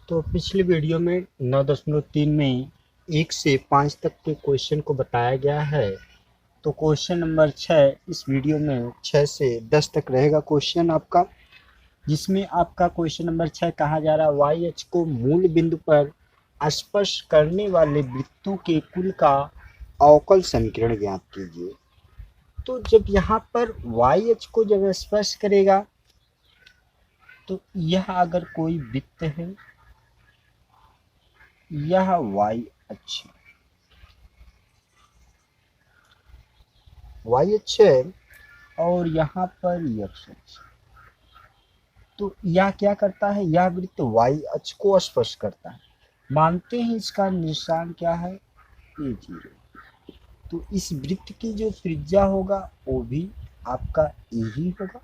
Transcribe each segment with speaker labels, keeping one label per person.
Speaker 1: तो पिछले वीडियो में 9.3 में 1 से 5 तक के क्वेश्चन को बताया गया है। तो क्वेश्चन नंबर 6 इस वीडियो में 6 से 10 तक रहेगा क्वेश्चन आपका, जिसमें आपका क्वेश्चन नंबर 6 कहा जा रहा है वाई एच को मूल बिंदु पर स्पर्श करने वाले वृत्तों के कुल का अवकल समीकरण ज्ञात कीजिए। तो जब यहाँ पर वाई एच को जब स्पर्श करेगा तो यह अगर कोई वृत्त है, यह वाई अक्ष है और यहाँ पर एक्स अक्ष। तो यह क्या करता है, यह वृत्त वाई अक्ष को स्पर्श करता है। मानते हैं इसका निशान क्या है, ए जीरो। तो इस वृत्त की जो त्रिज्या होगा वो भी आपका ए ही होगा।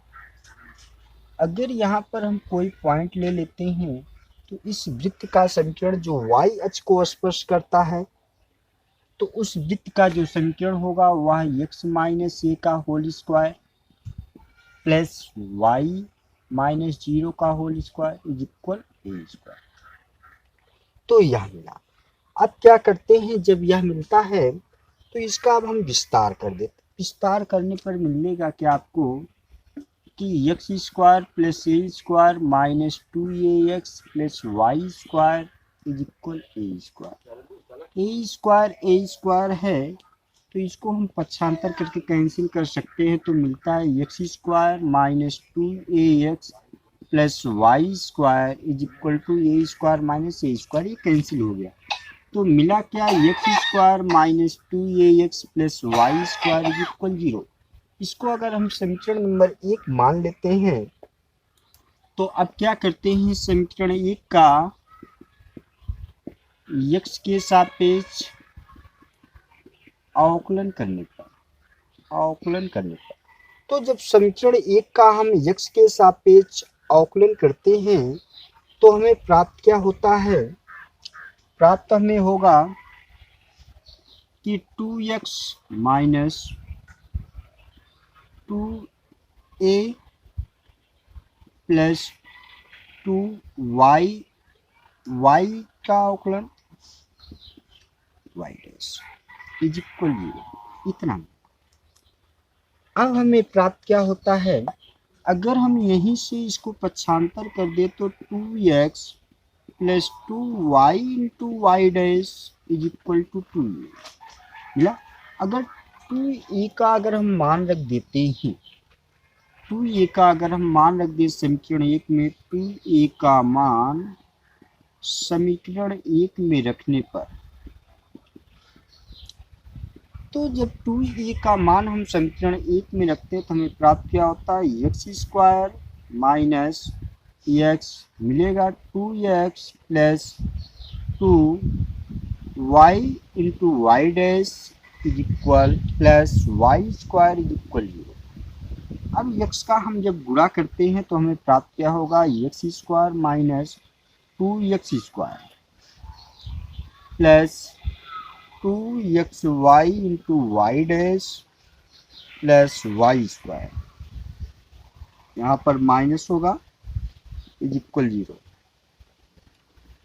Speaker 1: अगर यहाँ पर हम कोई पॉइंट ले लेते हैं तो इस वृत्त का समीकरण जो वाई अक्ष को स्पर्श करता है, तो उस वृत्त का जो समीकरण होगा वह एक्स माइनस ए का whole square plus Y minus 0 का whole square is equal A square. तो यह मिला। अब क्या करते हैं, जब यह मिलता है तो इसका अब हम विस्तार कर देते। विस्तार करने पर मिलेगा कि आपको कि X square plus A square minus 2ax plus Y square is equal A square. A square है तो इसको हम पक्षांतर करके कैंसिल कर सकते हैं। तो मिलता है x square minus 2ax plus Y square is equal to A square minus A square, ये कैंसिल हो गया। तो मिला क्या, X square minus 2ax plus Y square is equal 0। इसको अगर हम समीकरण नंबर 1 मान लेते हैं तो अब क्या करते हैं, समीकरण 1 का x के सापेक्ष अवकलन करने पर तो जब समीकरण 1 का हम x के सापेक्ष अवकलन करते हैं तो हमें प्राप्त क्या होता है, प्राप्त हमें होगा कि 2x minus 2a plus 2y, y का अवकलन y डैश इज इक्वल 0, इतना। अब हमें प्राप्त क्या होता है, अगर हम यहीं से इसको पक्षांतर कर दे तो 2x plus 2y into Y dash is equal to 2 मिला। अगर 2a का अगर हम मान रख देते हैं, 2a का अगर हम मान रख दें समीकरण 1 में, 2a का मान समीकरण 1 में रखने पर, तो जब 2a का मान हम समीकरण 1 में रखते हैं तो हमें प्राप्त क्या होता है, एक्स स्क्वायर माइनस एक्स मिलेगा 2x plus 2y into Y dash is equal plus Y square is equal 0। अब x का हम जब गुणा करते हैं तो हमें प्राप्त क्या होगा, X square minus 2x square plus 2xy into Y dash plus Y square, यहाँ पर माइनस होगा इज इक्वल 0।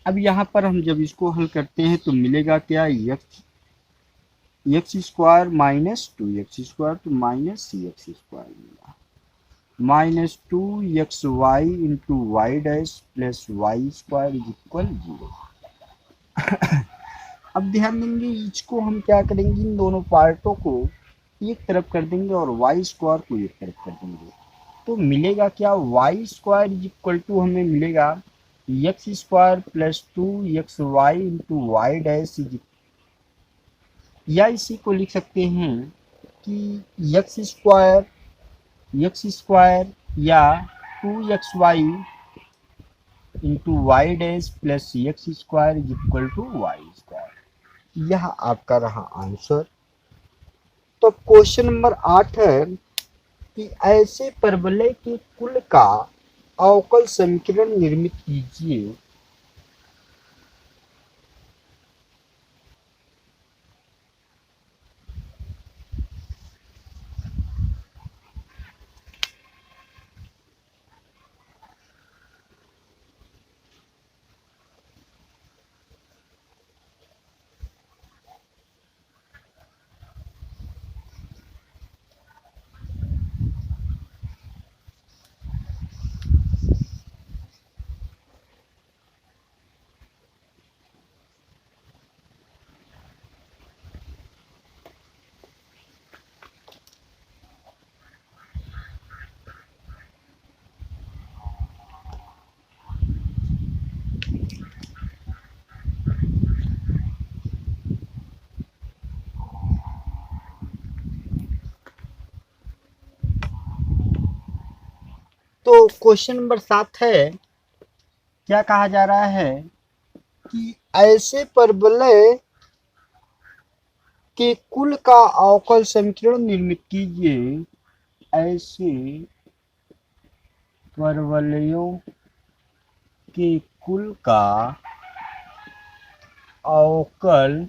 Speaker 1: अब यहाँ पर हम जब इसको हल करते हैं तो मिलेगा क्या, X square minus 2x square तो माइनस एक्स स्क्वायर मिला, minus 2xy into Y dash plus Y square is equal 0। अब ध्यान देंगे, इसको हम क्या करेंगे, इन दोनों पार्टों को एक तरफ कर देंगे और वाई स्क्वायर को एक तरफ कर देंगे। तो मिलेगा क्या, Y square is equal to हमें मिलेगा X square plus 2xy into Y dash is, या इसी को लिख सकते हैं कि एक्स स्क्वायर या 2xy into Y dash plus x square is equal to Y square. यह आपका रहा आंसर। तो क्वेश्चन नंबर 8 है कि ऐसे परवलय के कुल का अवकल समीकरण निर्मित कीजिए। तो क्वेश्चन नंबर 7 है, क्या कहा जा रहा है कि ऐसे परवलय के कुल का अवकल समीकरण निर्मित कीजिए। ऐसे परवलयों के कुल का अवकल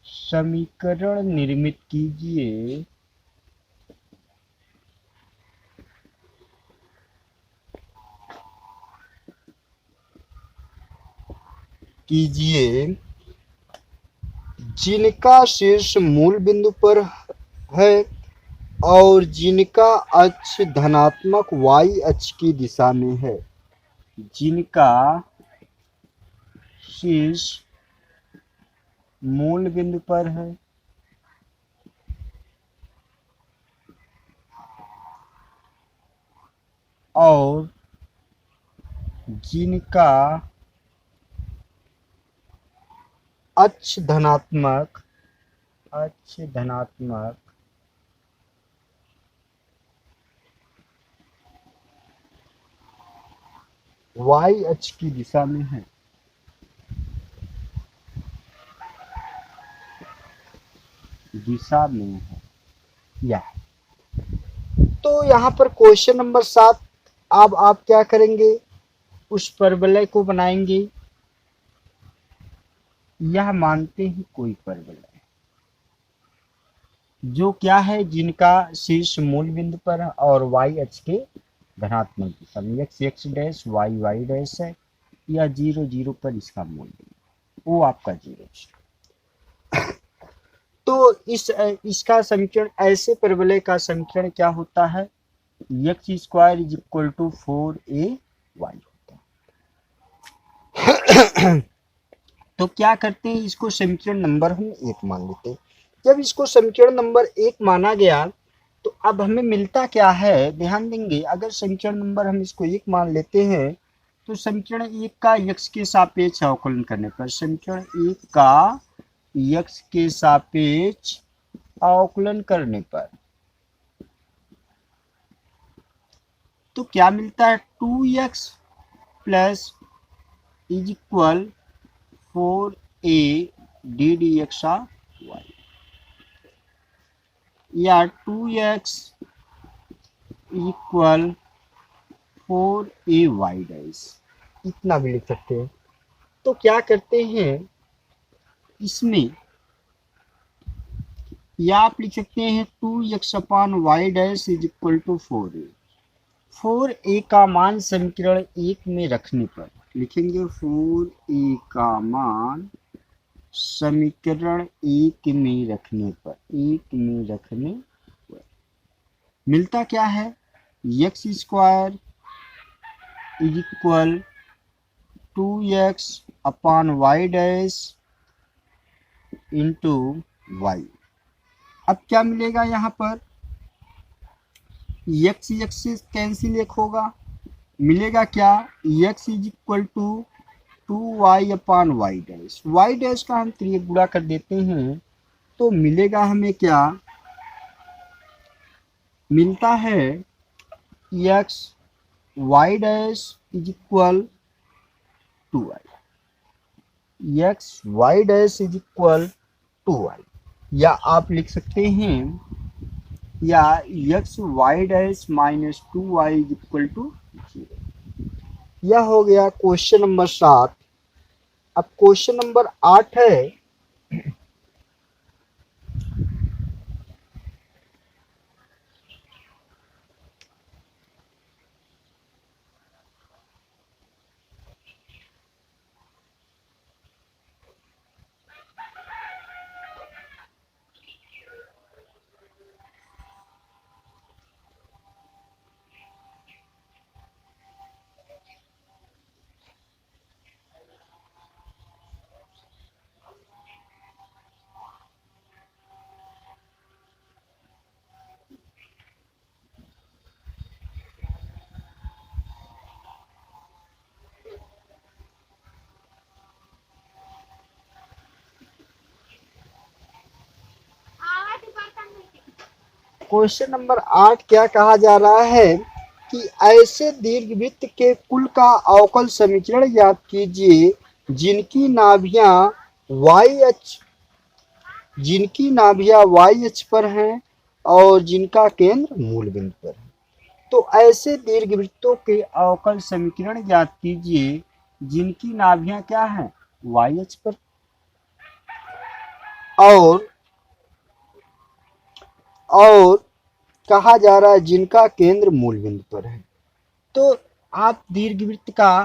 Speaker 1: समीकरण निर्मित कीजिए। जिनका शीर्ष मूल बिंदु पर है और जिनका अक्ष धनात्मक y अक्ष की दिशा में है। जिनका शीर्ष मूल बिंदु पर है और जिनका अक्ष धनात्मक y अक्ष की दिशा में है। या तो यहाँ पर क्वेश्चन नंबर 7, अब आप क्या करेंगे, उस परवलय को बनाएंगे। यह मानते हैं कोई परवलय जो क्या है, जिनका शीर्ष मूल बिंदु पर और y अक्ष के धनात्मक दिशा में, x डैश y डैश है, या 0 0 पर इसका मूल बिंदु, वो आपका 0। तो इसका समीकरण, ऐसे परवलय का समीकरण क्या होता है, x² = 4ay होता है। तो क्या करते हैं, इसको समीकरण नंबर हम 1 मान लेते हैं। जब इसको समीकरण नंबर 1 माना गया तो अब हमें मिलता क्या है, ध्यान देंगे। अगर समीकरण नंबर हम इसको 1 मान लेते हैं तो समीकरण 1 का x के सापेक्ष अवकलन करने पर, समीकरण 1 का x के सापेक्ष अवकलन करने पर तो क्या मिलता है, 2x plus is equal 4a d dx y, या 2x इक्वल 4ay डैश, इतना भी लिख सकते हैं। तो क्या करते हैं इसमें, या आप लिख सकते हैं 2x/y dash is equal to 4a। 4a का मान समीकरण 1 में रखने पर लिखेंगे, 4a का मान समीकरण 1 में रखने पर मिलता क्या है, x² is equal 2x/y dash into y। अब क्या मिलेगा, यहाँ पर x से कैंसिल एक होगा, मिलेगा क्या, x is equal to 2y/y dash, y dash का हम 3 गुणा कर देते हैं तो मिलेगा हमें क्या, मिलता है x y dash is equal 2y, x y dash is equal 2y, या आप लिख सकते हैं, या x y dash minus 2y is equal to 0। यह हो गया क्वेश्चन नंबर 7। अब क्वेश्चन नंबर 8 है, क्वेश्चन नंबर 8 क्या कहा जा रहा है कि ऐसे दीर्घवृत्त के कुल का अवकल समीकरण ज्ञात कीजिए जिनकी नाभियां y अक्ष पर हैं और जिनका केंद्र मूल बिंदु पर है। तो ऐसे दीर्घवृत्तों के अवकल समीकरण ज्ञात कीजिए जिनकी नाभियां क्या हैं, y अक्ष पर और कहा जा रहा है जिनका केंद्र मूल बिंदु पर है। तो आप दीर्घवृत्त का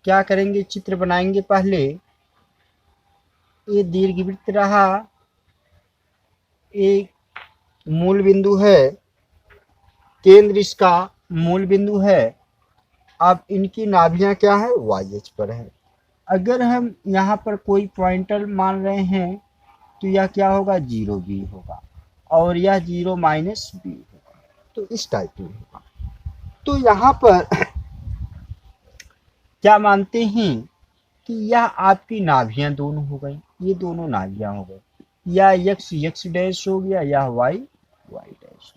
Speaker 1: क्या करेंगे, चित्र बनाएंगे। पहले ये दीर्घवृत्त रहा, एक मूल बिंदु है, केंद्र इसका मूल बिंदु है। अब इनकी नाभियां क्या है, y अक्ष पर है। अगर हम यहाँ पर कोई पॉइंटर मान रहे हैं तो यह क्या होगा, 0b होगा और यह 0 - b होगा। तो इस टाइप में होगा। तो यहाँ पर क्या मानते हैं कि यह आपकी नाभियां दोनों हो गई, ये दोनों नाभियां हो गई, या x डैश हो गया या y डैश।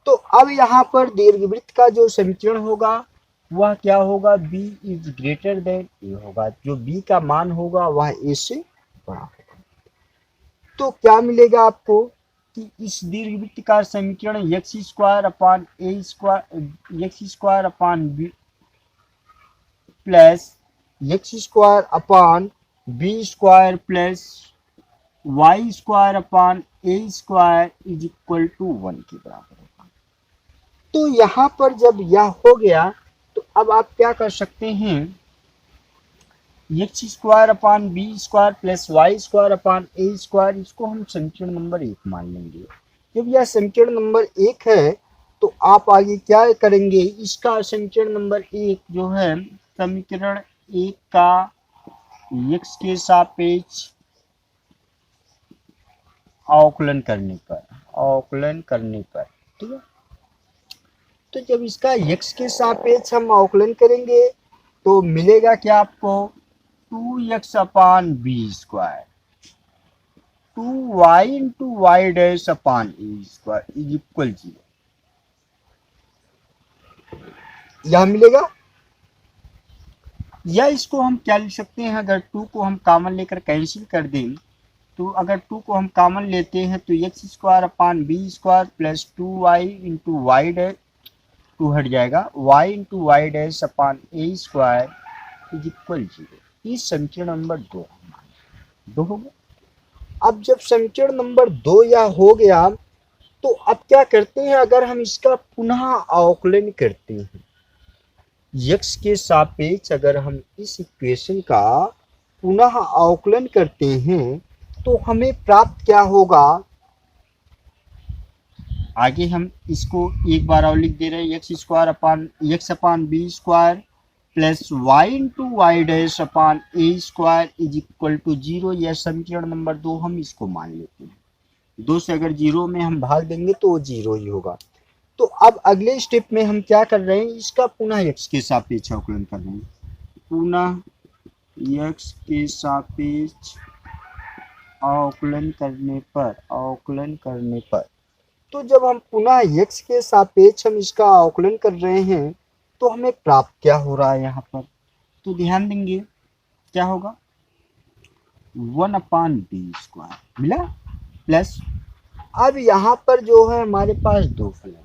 Speaker 1: तो अब यहाँ पर दीर्घवृत्त का जो समीकरण होगा वह क्या होगा, b is greater than a होगा। जो b का मान होगा वह a से बड़ा होगा। तो क्या मिलेगा आपको कि इस दीर्घवृत्त का समीकरण x square upon b plus x square upon b square plus y square upon a square is equal to 1 के बराबर होगा। तो यहाँ पर जब यह हो गया तो अब आप क्या कर सकते हैं, x square upon b square plus y square upon a square, इसको हम समीकरण नंबर 1 मान लेंगे। जब यह समीकरण नंबर 1 है तो आप आगे क्या करेंगे, इसका समीकरण नंबर 1 जो है, समीकरण 1 का x के सापेक्ष अवकलन करने पर, ठीक है। तो जब इसका x के सापेक्ष हम अवकलन करेंगे तो मिलेगा क्या आपको, 2x upon b square 2y into y dash upon a square is equal 0, यह मिलेगा। या इसको हम क्या लिख सकते हैं, अगर 2 को हम कॉमन लेकर कैंसिल कर दें तो अगर 2 को हम कॉमन लेते हैं तो x square upon b square plus 2y into Y dash, 2 हट जाएगा, y into Y dash upon a square is equal 0। इस समीकरण नंबर 2 हो गया। अब जब समीकरण नंबर 2 यह हो गया तो अब क्या करते हैं, अगर हम इसका पुनः अवकलन करते हैं x के सापेक्ष, अगर हम इस इक्वेशन का पुनः अवकलन करते हैं तो हमें प्राप्त क्या होगा, आगे हम इसको एक बार और लिख दे रहे हैं, x square upon x upon b square plus y into Y dash upon a square is equal to 0। यह समीकरण नंबर 2 हम इसको मान लेते हैं। 2 से अगर 0 में हम भाग देंगे तो वो 0 ही होगा। तो अब अगले स्टेप में हम क्या कर रहे हैं, इसका पुनः x के सापेक्ष अवकलन कर रहे हैं, पुनः x के सापेक्ष अवकलन करने पर तो जब हम पुनः x के सापेक्ष हम इसका अवकलन कर रहे हैं तो हमें प्राप्त क्या हो रहा है यहाँ पर, तो ध्यान देंगे क्या होगा, 1 अपान b स्क्वायर मिला प्लस, अब यहाँ पर जो है हमारे पास दो फलन,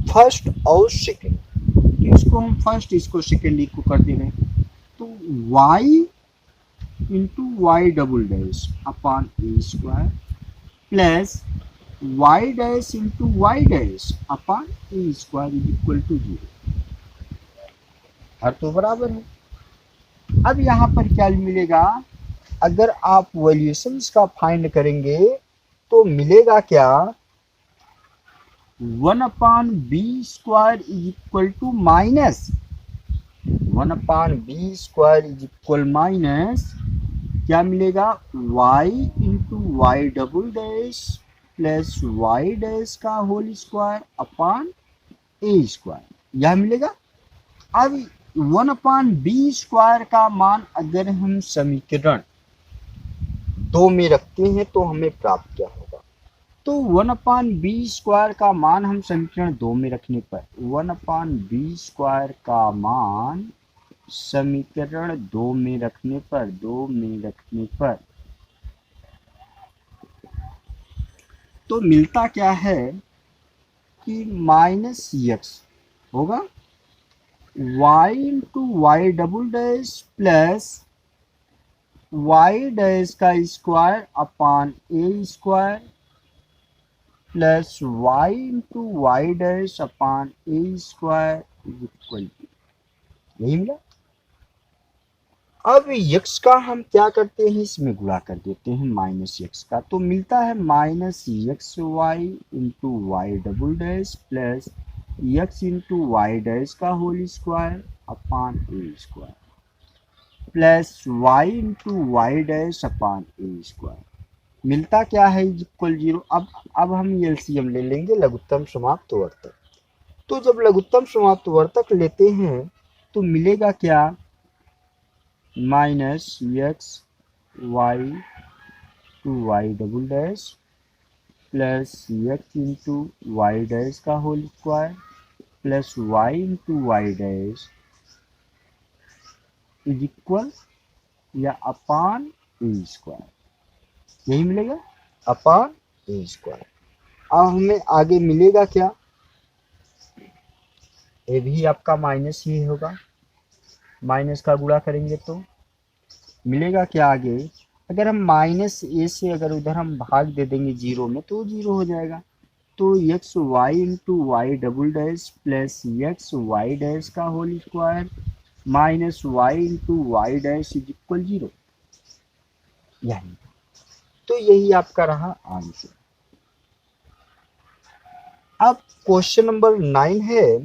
Speaker 1: फर्स्ट और सेकंड, तो इसको हम फर्स्ट, इसको सेकंड को कर दे रहे हैं। तो y into Y double dash upon A square plus Y dash into Y dash upon A square is equal to 0, हर तो बराबर है। अब यहाँ पर क्या मिलेगा, अगर आप वैल्यूएशंस का फाइंड करेंगे तो मिलेगा क्या, 1 upon B square is equal to minus 1 upon B square is equal minus क्या मिलेगा, y into Y double dash plus Y dash का होल स्क्वायर अपान ए स्क्वायर, यह मिलेगा। अब 1 अपान बी स्क्वायर का मान अगर हम समीकरण 2 में रखते हैं तो हमें प्राप्त क्या होगा, तो 1/b² का मान हम समीकरण 2 में रखने पर 1/b² का मान समीकरण 2 में रखने पर तो मिलता क्या है कि -x होगा y into Y double dash plus Y dash का square upon A square plus y into Y dash upon A square equal to, यही मिला। अब x का हम क्या करते हैं, इसमें गुणा कर देते हैं -x का, तो मिलता है -xy into Y double dash plus x into Y dash का होल स्क्वायर अपान ए square plus y into Y dash upon ए स्क्वायर। मिलता क्या है इक्वल 0। अब हम एलसीएम ले लेंगे लघुत्तम समाप्त वर्तक। तो जब लघुत्तम समाप्त वर्तक लेते हैं तो मिलेगा क्या, -x y to y double dash plus x into Y dash का whole square plus y into Y dash is equal या अपान ए स्क्वायर, यही मिलेगा अपान ए स्क्वायर। अब हमें आगे मिलेगा क्या, ये भी आपका माइनस ही होगा, माइनस का गुणा करेंगे तो मिलेगा क्या आगे, अगर हम -a से अगर उधर हम भाग दे देंगे 0 में तो 0 हो जाएगा। तो x y into Y double dash plus x y dash का whole square minus Y into Y dash is equal 0, यानी तो यही आपका रहा आंसर। अब क्वेश्चन नंबर 9 है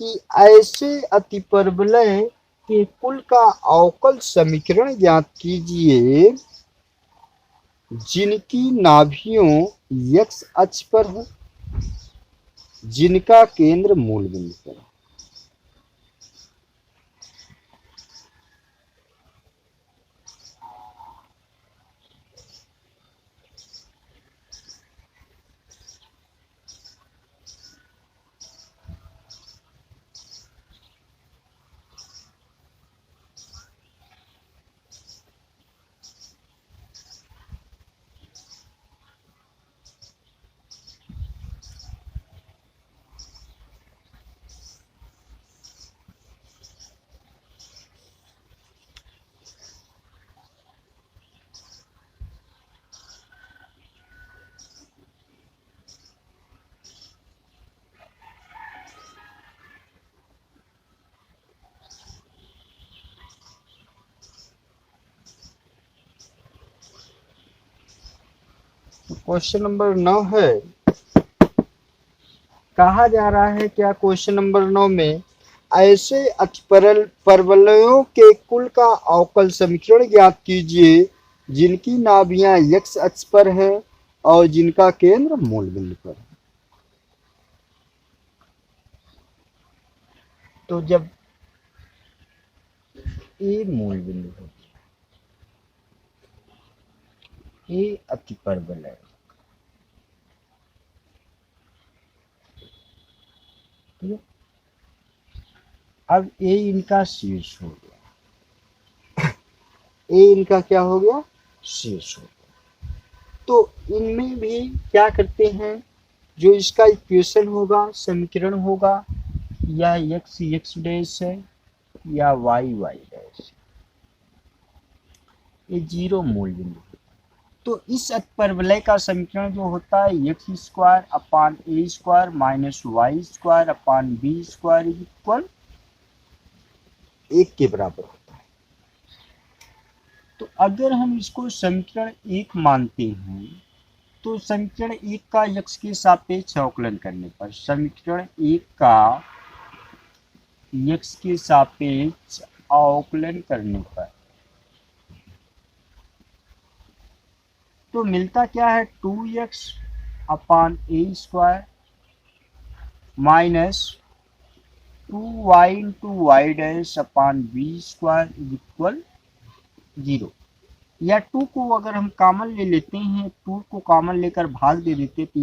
Speaker 1: कि ऐसे अतिपरवलय के कुल का अवकल समीकरण ज्ञात कीजिए जिनकी नाभियों x अक्ष पर है, जिनका केंद्र मूल बिंदु पर है। क्वेश्चन नंबर 9 है, कहा जा रहा है क्या क्वेश्चन नंबर 9 में ऐसे परवलयों के कुल का अवकल समीकरण ज्ञात कीजिए जिनकी नाभियां x अक्ष पर है और जिनका केंद्र मूल बिंदु पर है। तो जब ए मूल बिंदु हो, ए अतिपरवलय, अब ए इनका शीर्ष हो गया, ए इनका क्या हो गया, शीर्ष हो गया। तो इनमें भी क्या करते हैं, जो इसका इक्वेशन होगा समीकरण होगा या एक्स एक्स डैश है या वाई वाई डैश, ये 0 मूल बिंदु। तो इस परवलय का समीकरण जो होता है एक्स स्क्वायर अपान ए square minus y square upon B square equal 1 के बराबर होता है। तो अगर हम इसको समीकरण 1 मानते हैं तो समीकरण 1 का x के सापेक्ष अवकलन करने पर, समीकरण 1 का x के सापेक्ष अवकलन करने पर तो मिलता क्या है 2x अपान ए square minus 2y into Y dash upon B square equal 0। या 2 को अगर हम कॉमन ले लेते हैं, 2 को कॉमन लेकर भाग दे देते हैं, तो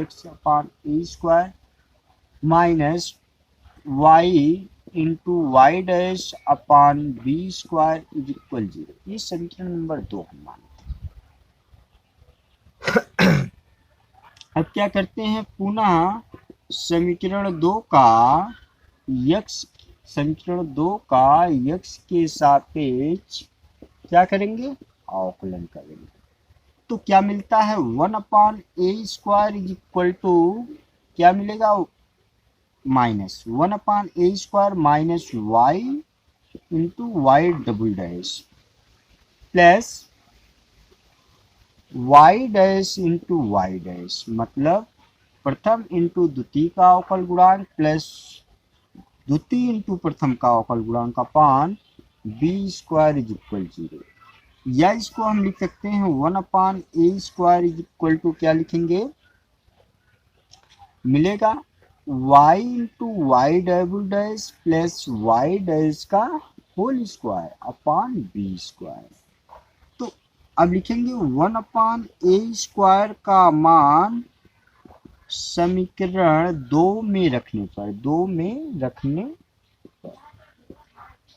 Speaker 1: X upon A square minus Y into Y dash upon B square is equal 0। ये समीकरण नंबर 2 हम मानते हैं। अब क्या करते हैं, पुनः समीकरण 2 का यक्स समीकरण 2 का यक्स के सापेक्ष क्या करेंगे, अवकलन करेंगे। तो क्या मिलता है, 1/a² इज इक्वल टू क्या मिलेगा, -1/a² minus Y into Y double dash plus Y dash into Y dash, मतलब प्रथम इंटू द्वितीय का अवकल गुणांक प्लस द्वितीय इंटू प्रथम का अवकल गुणांक अपान b² इज इक्वल 0। या इसको हम लिख सकते हैं 1/a² इज इक्वल टू क्या लिखेंगे, मिलेगा y into Y double dash plus Y dash का होल स्क्वायर अपान b²। तो अब लिखेंगे 1/a² का मान समीकरण 2 में रखने पर,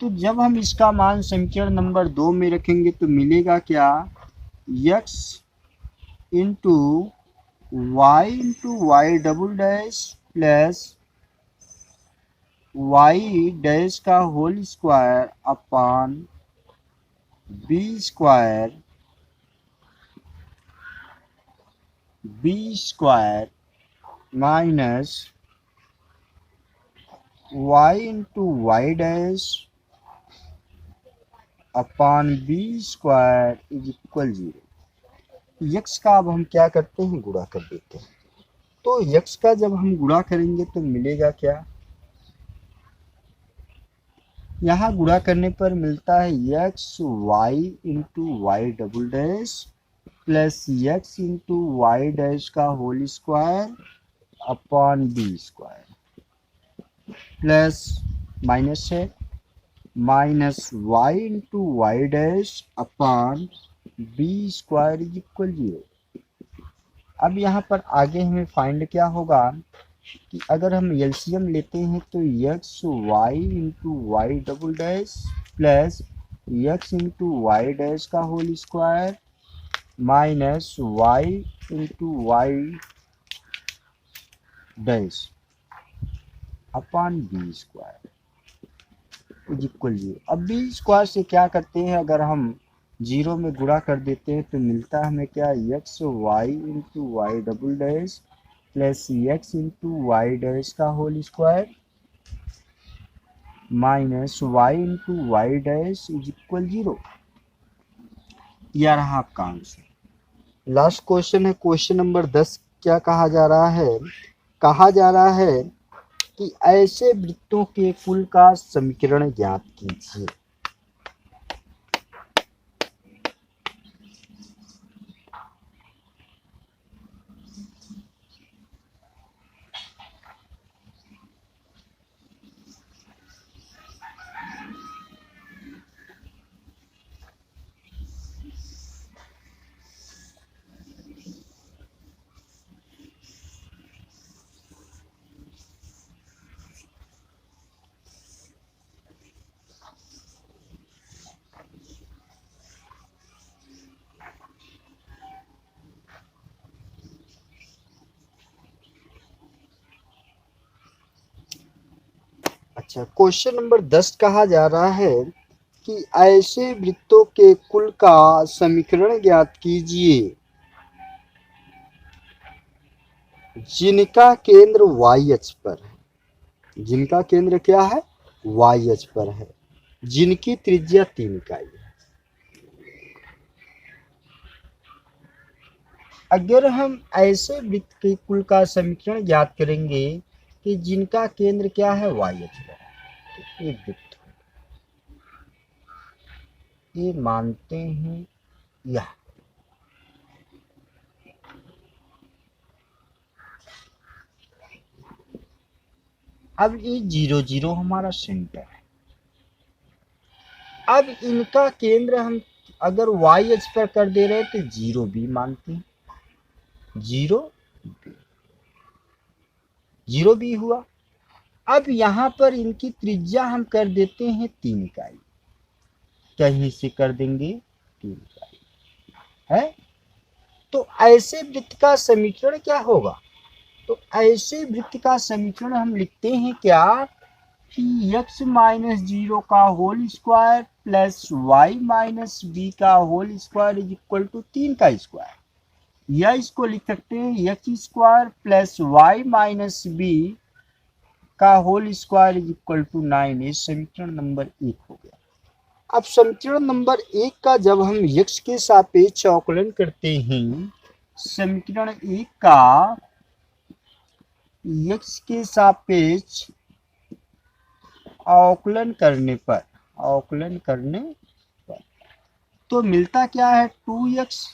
Speaker 1: तो जब हम इसका मान समीकरण नंबर 2 में रखेंगे तो मिलेगा क्या, x into Y double dash plus Y dash का whole square upon b² minus Y into Y dash upon b² is equal 0। X का अब हम क्या करते हैं, गुणा कर देते हैं। तो यक्स का जब हम गुणा करेंगे तो मिलेगा क्या, यहाँ गुणा करने पर मिलता है x y into Y double dash plus x into Y dash का whole square upon b² plus minus है minus Y into Y dash upon b² is equal 0। अब यहाँ पर आगे हमें फाइंड क्या होगा कि अगर हम एलसीएम लेते हैं तो x y into Y double dash plus x into Y dash का whole square minus Y into Y dash upon b² is equal 0। अब b² से क्या करते हैं, अगर हम 0 में गुणा कर देते हैं तो मिलता है हमें क्या, x y into Y double dash plus x into Y dash का whole square minus Y into Y dash is equal 0। यह रहा आपका आंसर। लास्ट क्वेश्चन है क्वेश्चन नंबर 10। क्या कहा जा रहा है, कहा जा रहा है कि ऐसे वृत्तों के कुल का समीकरण ज्ञात कीजिए। अच्छा, क्वेश्चन नंबर 10 कहा जा रहा है कि ऐसे वृत्तों के कुल का समीकरण ज्ञात कीजिए जिनका केंद्र y अक्ष पर है। जिनका केंद्र क्या है, y अक्ष पर है, जिनकी त्रिज्या 3 इकाई है। अगर हम ऐसे वृत्त के कुल का समीकरण ज्ञात करेंगे कि जिनका केंद्र क्या है, y अक्ष पर है, तो एक वृत्त ये मानते हैं यह। अब ये 0 0 हमारा सेंटर है। अब इनका केंद्र हम अगर वाई अक्ष पर कर दे रहे तो 0b मानते हैं, 0b, 0b हुआ। अब यहाँ पर इनकी त्रिज्या हम कर देते हैं 3 इकाई, कहीं से कर देंगे 3 इकाई है। तो ऐसे वृत्त का समीकरण क्या होगा? तो ऐसे वृत्त का समीकरण हम लिखते हैं क्या कि x माइनस 0 का whole square plus y minus B का whole square is equal to 3 का स्क्वायर, या इसको लिख सकते हैं x square plus y minus B का whole square is equal to 9। ये समीकरण नंबर 1 हो गया। अब समीकरण नंबर 1 का जब हम x के सापेक्ष अवकलन करते हैं, समीकरण 1 का x के सापेक्ष अवकलन करने पर तो मिलता क्या है 2x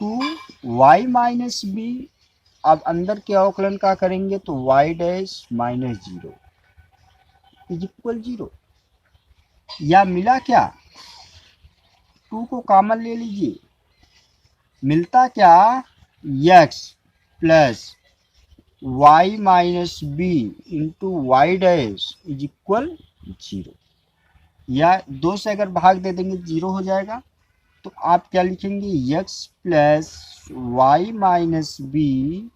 Speaker 1: 2y माइनस बी। अब अंदर के अवकलन का करेंगे तो y dash minus 0 is equal 0, या मिला क्या 2 को कॉमन ले लीजिए, मिलता क्या x plus y minus B into Y dash is equal 0, या 2 से अगर भाग दे देंगे 0 हो जाएगा। तो आप क्या लिखेंगे x plus Y minus B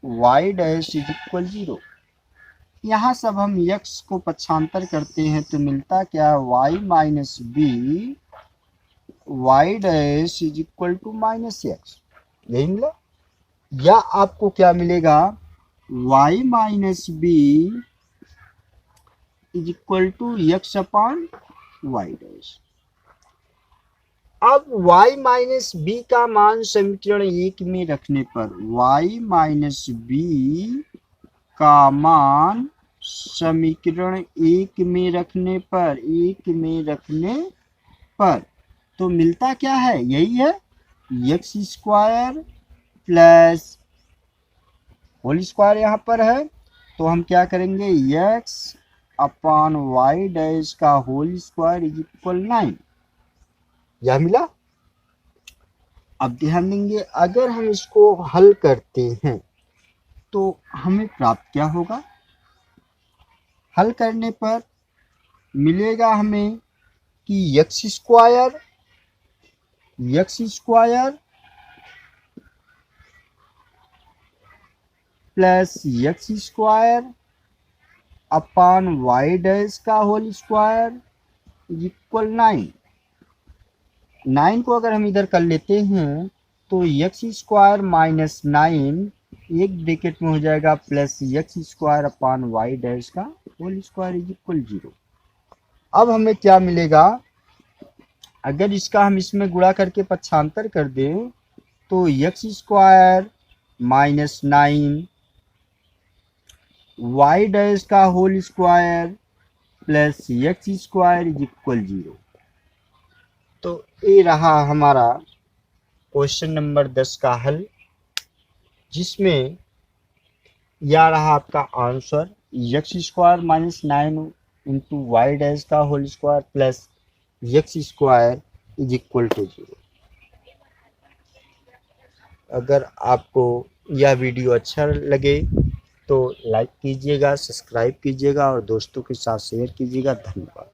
Speaker 1: Y dash is equal 0। यहाँ सब हम x को पक्षांतर करते हैं तो मिलता क्या y minus B Y dash is equal to minus X, यही मिला। या आपको क्या मिलेगा y minus B is equal to X upon Y dash. अब y माइनस बी का मान समीकरण 1 में रखने पर, y माइनस बी का मान समीकरण 1 में रखने पर तो मिलता क्या है, यही है x square plus whole square यहाँ पर है, तो हम क्या करेंगे x अपॉन वाई डैश का होल स्क्वायर इज इक्वल 9, यह मिला। अब ध्यान देंगे अगर हम इसको हल करते हैं तो हमें प्राप्त क्या होगा, हल करने पर मिलेगा हमें कि X square plus x square upon Y dash का होल स्क्वायर इज इक्वल 9। 9 को अगर हम इधर कर लेते हैं तो एक्स स्क्वायर माइनस 9 एक ब्रैकेट में हो जाएगा plus x square upon Y dash का होल स्क्वायर इज इक्वल 0। अब हमें क्या मिलेगा, अगर इसका हम इसमें गुणा करके पक्षांतर कर दें तो x square minus 9 y dash का whole square plus x square is equal 0। तो ये रहा हमारा क्वेश्चन नंबर 10 का हल, जिसमें यह रहा आपका answer x square minus 9 into Y dash का whole square plus x square is equal to 0। अगर आपको यह वीडियो अच्छा लगे तो लाइक कीजिएगा, सब्सक्राइब कीजिएगा और दोस्तों के साथ शेयर कीजिएगा। धन्यवाद।